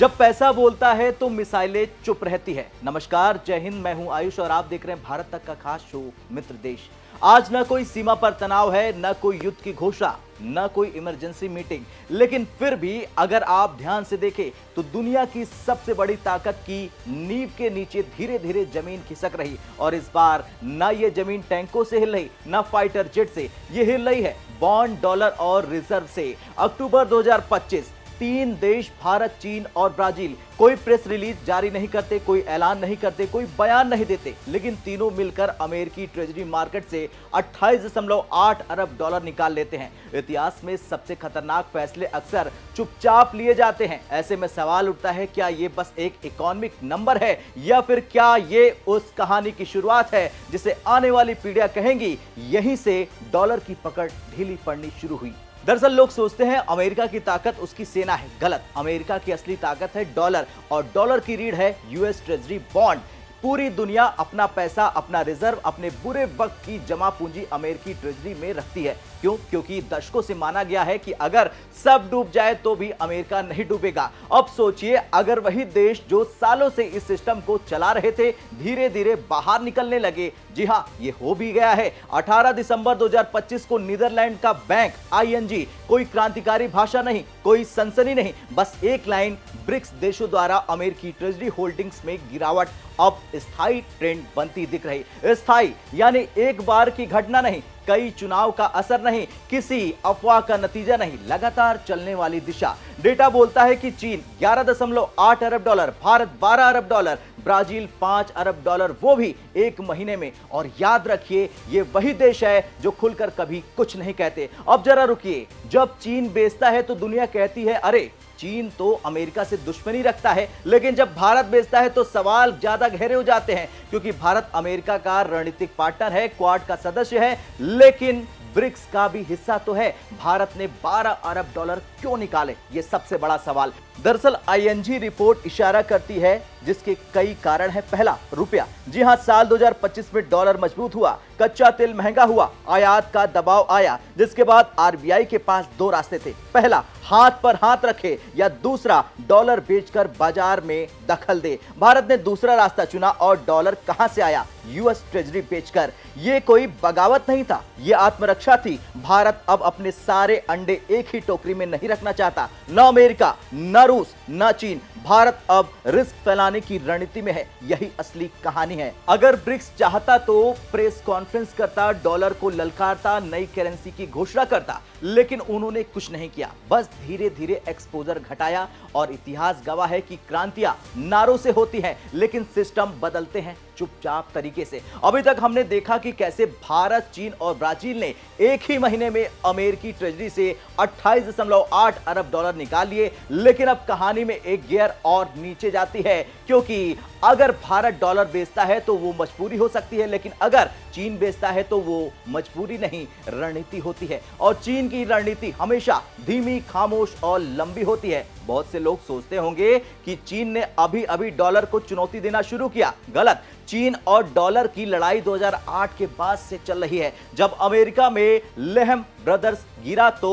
जब पैसा बोलता है तो मिसाइलें चुप रहती है। नमस्कार, जय हिंद, मैं हूं आयुष और आप देख रहे हैं भारत तक का खास शो मित्र देश। आज न कोई सीमा पर तनाव है, न कोई युद्ध की घोषणा, न कोई इमरजेंसी मीटिंग, लेकिन फिर भी अगर आप ध्यान से देखें तो दुनिया की सबसे बड़ी ताकत की नींव के नीचे धीरे धीरे जमीन खिसक रही। और इस बार न ये जमीन टैंकों से हिल रही, न फाइटर जेट से, ये हिल रही है बॉन्ड, डॉलर और रिजर्व से। अक्टूबर 2025, तीन देश भारत, चीन और ब्राजील कोई प्रेस रिलीज जारी नहीं करते, कोई ऐलान नहीं करते, कोई बयान नहीं देते, लेकिन तीनों मिलकर अमेरिकी ट्रेजरी मार्केट से 28.8 अरब डॉलर निकाल लेते हैं। इतिहास में सबसे खतरनाक फैसले अक्सर चुपचाप लिए जाते हैं। ऐसे में सवाल उठता है, क्या ये बस एक इकोनॉमिक नंबर है या फिर क्या ये उस कहानी की शुरुआत है जिसे आने वाली पीढ़ियां कहेंगी यहीं से डॉलर की पकड़ ढीली पड़नी शुरू हुई। दरअसल लोग सोचते हैं अमेरिका की ताकत उसकी सेना है। गलत। अमेरिका की असली ताकत है डॉलर, और डॉलर की रीढ़ है यूएस ट्रेजरी बॉन्ड। पूरी दुनिया अपना पैसा, अपना रिजर्व, अपने बुरे वक्त की जमा पूंजी अमेरिकी ट्रेजरी में रखती है। क्यों? क्योंकि दशकों से माना गया है कि अगर सब डूब जाए तो भी अमेरिका नहीं डूबेगा। अब सोचिए, अगर वही देश जो सालों से इस सिस्टम को चला रहे थे धीरे धीरे बाहर निकलने लगे। जी हां, ये हो भी गया है। 18 दिसंबर 2025 को नीदरलैंड का बैंक आईएनजी, कोई क्रांतिकारी भाषा नहीं, कोई सनसनी नहीं, बस एक लाइन, ब्रिक्स देशों द्वारा अमेरिकी ट्रेजरी होल्डिंग्स में गिरावट अब स्थायी ट्रेंड बनती दिख रही। स्थायी यानी एक बार की घटना नहीं, कई चुनाव का असर नहीं, किसी अफवाह का नतीजा नहीं, लगातार चलने वाली दिशा। डेटा बोलता है कि चीन 11.8 अरब डॉलर, भारत 12 अरब डॉलर, ब्राजील 5 अरब डॉलर, वो भी एक महीने में। और याद रखिए, ये वही देश है जो खुलकर कभी कुछ नहीं कहते। अब जरा रुकिए, जब चीन बेचता है तो दुनिया कहती है अरे चीन तो अमेरिका से दुश्मनी रखता है, लेकिन जब भारत बेचता है तो सवाल ज्यादा गहरे हो जाते हैं, क्योंकि भारत अमेरिका का रणनीतिक पार्टनर है, क्वाड का सदस्य है, लेकिन ब्रिक्स का भी हिस्सा तो है। भारत ने 12 अरब डॉलर क्यों निकाले, ये सबसे बड़ा सवाल। दरअसल आईएनजी रिपोर्ट इशारा करती है जिसके कई कारण है। पहला, रुपया। जी हां, साल 2025 में डॉलर मजबूत हुआ, कच्चा तेल महंगा हुआ, आयात का दबाव आया, जिसके बाद आरबीआई के पास दो रास्ते थे। पहला, हाथ पर हाथ रखे, या दूसरा, डॉलर बेचकर बाजार में दखल दे। भारत ने दूसरा रास्ता चुना और डॉलर कहां से आया? यूएस ट्रेजरी बेचकर। यह कोई बगावत नहीं था, यह आत्मरक्षा थी। भारत अब अपने सारे अंडे एक ही टोकरी में नहीं रखना चाहता, न अमेरिका, न रूस, न चीन। भारत अब रिस्क फैलाने की रणनीति में है। यही असली कहानी है। अगर ब्रिक्स चाहता तो प्रेस कॉन्फ्रेंस करता, डॉलर को ललकारता, नई करेंसी की घोषणा करता, लेकिन उन्होंने कुछ नहीं किया, बस धीरे धीरे एक्सपोजर घटाया। और इतिहास गवाह है कि क्रांतियां नारों से होती हैं, लेकिन सिस्टम बदलते हैं चुपचाप तरीके से। अभी तक हमने देखा कि कैसे भारत, चीन और ब्राजील ने एक ही महीने में अमेरिकी ट्रेजरी से 28.8 अरब डॉलर निकाल लिए, लेकिन अब कहानी में एक गियर और नीचे जाती है, क्योंकि अगर भारत डॉलर बेचता है तो वो मजबूरी हो सकती है, लेकिन अगर चीन बेचता है तो वो मजबूरी नहीं, रणनीति होती है। और चीन की रणनीति हमेशा धीमी, खामोश और लंबी होती है। बहुत से लोग सोचते होंगे कि चीन ने अभी अभी डॉलर को चुनौती देना शुरू किया। गलत। चीन और डॉलर की लड़ाई 2008 के बाद से चल रही है। जब अमेरिका में लेहम ब्रदर्स गिरा तो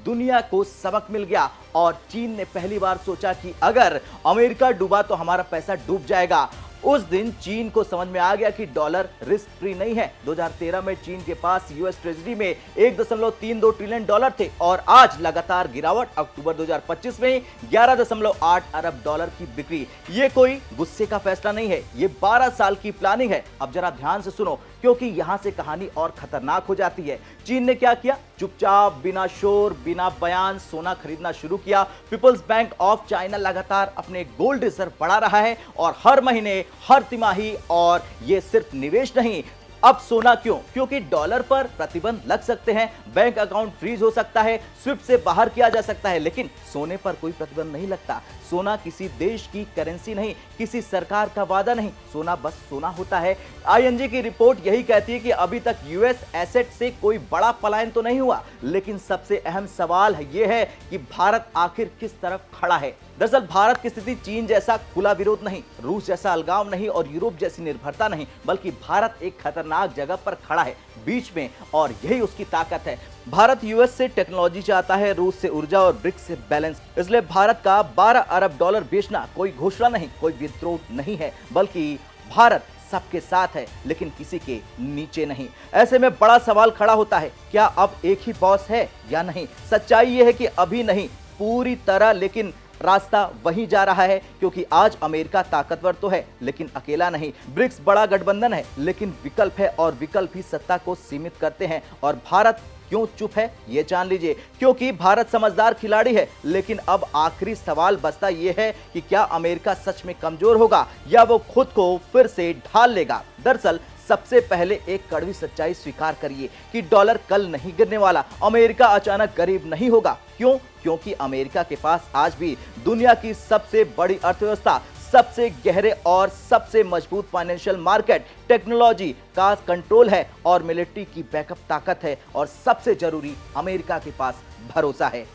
दुनिया को सबक मिल गया, और चीन ने पहली बार सोचा कि अगर अमेरिका डूबा तो हमारा पैसा डूब जाएगा। उस दिन चीन को समझ में आ गया कि डॉलर रिस्क फ्री नहीं है। 2013 में चीन के पास यूएस ट्रेजरी में 1.32 ट्रिलियन डॉलर थे, और आज लगातार गिरावट। अक्टूबर 2025 में 11.8 अरब डॉलर की बिक्री। ये कोई गुस्से का फैसला नहीं है, ये 12 साल की प्लानिंग है। अब जरा ध्यान से सुनो, क्योंकि यहां से कहानी और खतरनाक हो जाती है। चीन ने क्या किया? चुपचाप, बिना शोर, बिना बयान सोना खरीदना शुरू किया। पीपल्स बैंक ऑफ चाइना लगातार अपने गोल्ड रिजर्व बढ़ा रहा है, और हर महीने, हर तिमाही। और ये सिर्फ निवेश नहीं, अब सोना क्यों? क्योंकि डॉलर पर प्रतिबंध लग सकते हैं, बैंक अकाउंट फ्रीज हो सकता है, स्विफ्ट से बाहर किया जा सकता है, लेकिन सोने पर कोई प्रतिबंध नहीं लगता। सोना किसी देश की करेंसी नहीं, किसी सरकार का वादा नहीं, सोना बस सोना होता है। आईएनजी की रिपोर्ट यही कहती है कि अभी तक यूएस एसेट से कोई बड़ा पलायन तो नहीं हुआ, लेकिन सबसे अहम सवाल यह है कि भारत आखिर किस तरफ खड़ा है। दरअसल भारत की स्थिति चीन जैसा खुला विरोध नहीं, रूस जैसा अलगाव नहीं, और यूरोप जैसी निर्भरता नहीं, बल्कि भारत एक खतरनाक खतरनाक जगह पर खड़ा है, बीच में, और यही उसकी ताकत है। भारत यूएस से टेक्नोलॉजी चाहता है, रूस से ऊर्जा और ब्रिक्स से बैलेंस। इसलिए भारत का $12 अरब बेचना कोई घोषणा नहीं, कोई विद्रोह नहीं है, बल्कि भारत सबके साथ है लेकिन किसी के नीचे नहीं। ऐसे में बड़ा सवाल खड़ा होता है, क्या अब एक ही बॉस है या नहीं? सच्चाई यह है कि अभी नहीं पूरी तरह, लेकिन रास्ता वहीं जा रहा है, क्योंकि आज अमेरिका ताकतवर तो है लेकिन अकेला नहीं। ब्रिक्स बड़ा गठबंधन है लेकिन विकल्प है, और विकल्प ही सत्ता को सीमित करते हैं। और भारत क्यों चुप है ये जान लीजिए। क्योंकि भारत समझदार खिलाड़ी है, लेकिन अब आखिरी सवाल बचता यह है कि क्या अमेरिका सच में कमजोर होगा या वो खुद को फिर से ढाल लेगा। दरअसल सबसे पहले एक कड़वी सच्चाई स्वीकार करिए कि डॉलर कल नहीं गिरने वाला, अमेरिका अचानक गरीब नहीं होगा। क्यों? क्योंकि अमेरिका के पास आज भी दुनिया की सबसे बड़ी अर्थव्यवस्था, सबसे गहरे और सबसे मजबूत फाइनेंशियल मार्केट, टेक्नोलॉजी का कंट्रोल है और मिलिट्री की बैकअप ताकत है, और सबसे जरूरी अमेरिका के पास भरोसा है।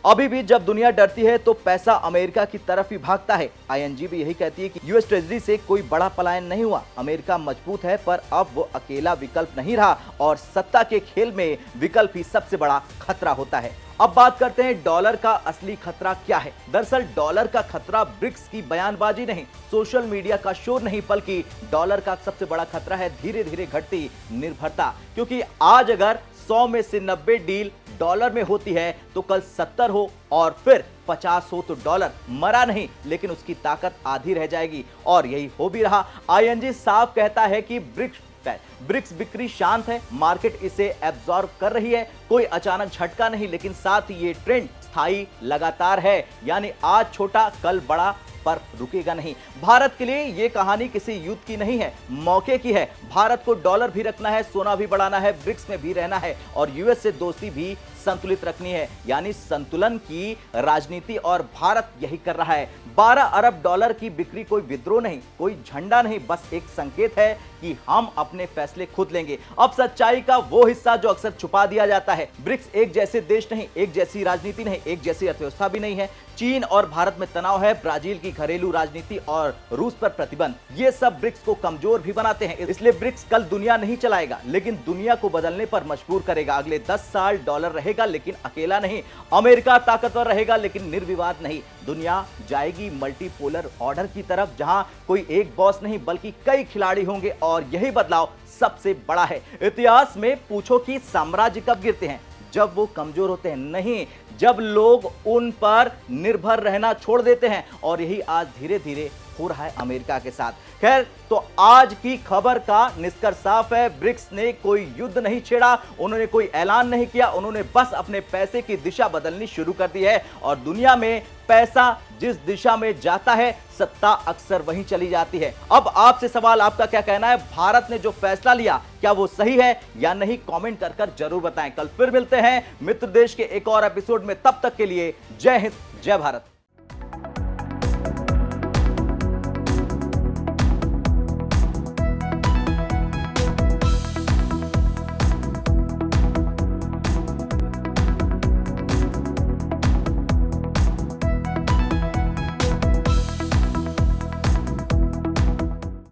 अभी भी जब दुनिया डरती है तो पैसा अमेरिका की तरफ ही भागता है। आईएनजी भी यही कहती है कि यूएस ट्रेजरी से कोई बड़ा पलायन नहीं हुआ, अमेरिका मजबूत है, पर अब वो अकेला विकल्प नहीं रहा, और सत्ता के खेल में विकल्प ही सबसे बड़ा खतरा होता है। अब बात करते हैं डॉलर का असली खतरा क्या है। दरअसल डॉलर का खतरा ब्रिक्स की बयानबाजी नहीं, सोशल मीडिया का शोर नहीं, बल्कि डॉलर का सबसे बड़ा खतरा है धीरे धीरे घटती निर्भरता। क्योंकि आज अगर 100 में से 90 डील डॉलर में होती है तो कल 70 हो और फिर 50 हो तो डॉलर मरा नहीं, लेकिन उसकी ताकत आधी रह जाएगी, और यही हो भी रहा। आईएनजी साफ कहता है कि ब्रिक्स बिक्री शांत है, मार्केट इसे एब्जॉर्ब कर रही है, कोई अचानक झटका नहीं, लेकिन साथ ही ये ट्रेंड स्थायी लगातार है, यानी आज छोटा कल बड़ा, पर रुकेगा नहीं। भारत के लिए ये कहानी किसी युद्ध की नहीं है, मौके की है। भारत को डॉलर भी रखना है, सोना भी बढ़ाना है, ब्रिक्स में भी रहना है, और यूएस से दोस्ती भी संतुलित रखनी है, यानी संतुलन की राजनीति, और भारत यही कर रहा है। $12 अरब की बिक्री कोई विद्रोह नहीं, कोई झंडा नहीं, बस एक संकेत है कि हम अपने फैसले खुद लेंगे। अब सच्चाई का वो हिस्सा जो अक्सर छुपा दिया जाता है, ब्रिक्स एक जैसे देश नहीं, एक जैसी राजनीति नहीं, एक जैसी अर्थव्यवस्था भी नहीं है। चीन और भारत में तनाव है, ब्राजील की घरेलू राजनीति और रूस पर प्रतिबंध, ये सब ब्रिक्स को कमजोर भी बनाते हैं। इसलिए ब्रिक्स कल दुनिया नहीं चलाएगा, लेकिन दुनिया को बदलने पर मजबूर करेगा। अगले 10 साल डॉलर रहेगा लेकिन अकेला नहीं, अमेरिका ताकतवर रहेगा लेकिन निर्विवाद नहीं। दुनिया जाएगी मल्टीपोलर ऑर्डर की तरफ, जहां कोई एक बॉस नहीं बल्कि कई खिलाड़ी होंगे, और यही बदलाव सबसे बड़ा है। इतिहास में पूछो कि साम्राज्य कब गिरते हैं? जब वो कमजोर होते हैं, नहीं जब लोग उन पर निर्भर रहना छोड़ देते हैं, और यही आज धीरे धीरे हो रहा है अमेरिका के साथ। खैर, तो आज की खबर का निष्कर्ष साफ है, ब्रिक्स ने कोई युद्ध नहीं छेड़ा, उन्होंने कोई ऐलान नहीं किया, उन्होंने बस अपने पैसे की दिशा बदलनी शुरू कर दी है, और दुनिया में पैसा जिस दिशा में जाता है, सत्ता अक्सर वहीं चली जाती है। अब आपसे सवाल, आपका क्या कहना है? भारत ने जो फैसला लिया क्या वो सही है या नहीं? कमेंट कर जरूर बताएं। कल फिर मिलते हैं मित्र देश के एक और एपिसोड में, तब तक के लिए जय हिंद, जय भारत।